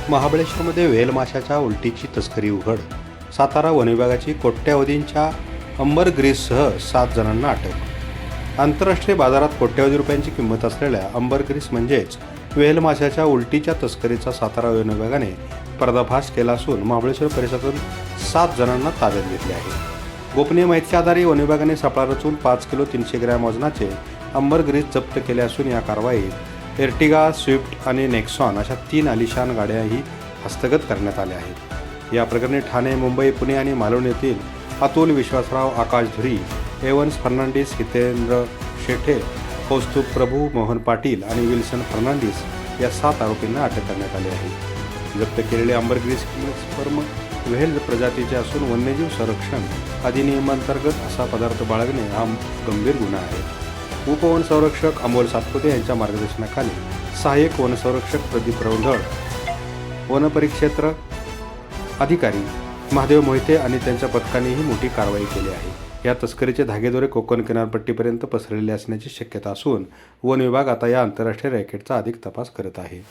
महाबळेश्वरमध्ये व्हेल माशाच्या उलटीची तस्करी उघड. सातारा वन विभागाची कोट्यवधींच्या अंबर ग्रीससह 7 जणांना अटक. आंतरराष्ट्रीय बाजारात कोट्यवधी रुपयांची किंमत असलेल्या अंबर ग्रीस म्हणजेच व्हेल माशाच्या उलटीच्या तस्करीचा सातारा वन विभागाने पर्दाफाश केला असून महाबळेश्वर परिसरातून 7 जणांना ताब्यात घेतले आहे. गोपनीय माहितीच्या आधारे वन विभागाने सापळा रचून 5 किलो 300 ग्रॅम वजनाचे अंबर ग्रीस जप्त केले असून या कारवाईत एर्टिगा, स्विफ्ट आणि नेक्सॉन अशा 3 आलिशान गाड्याही हस्तगत करण्यात आल्या आहेत. या प्रकरणी ठाणे, मुंबई, पुणे आणि मालवण येथील अतुल विश्वासराव, आकाश धुरी, एव्हन्स फर्नांडिस, हितेंद्र शेठे, कौस्तुभ प्रभू, मोहन पाटील आणि विल्सन फर्नांडिस या 7 आरोपींना अटक करण्यात आली आहे. जप्त केलेले अंबर ग्रीस स्पर्म व्हेल प्रजातीचे असून वन्यजीव संरक्षण अधिनियमांतर्गत असा पदार्थ बाळगणे हा गंभीर गुन्हा आहे. उपवनसंरक्षक अमोल सातपुते यांच्या मार्गदर्शनाखाली सहाय्यक वनसंरक्षक प्रदीप रौंधळ, वनपरिक्षेत्र अधिकारी महादेव मोहिते आणि त्यांच्या पथकाने ही मोठी कारवाई केली आहे. या तस्करीचे धागेदोरे कोकण किनारपट्टीपर्यंत पसरलेले असण्याची शक्यता असून वन विभाग आता या आंतरराष्ट्रीय रॅकेटचा अधिक तपास करत आहे.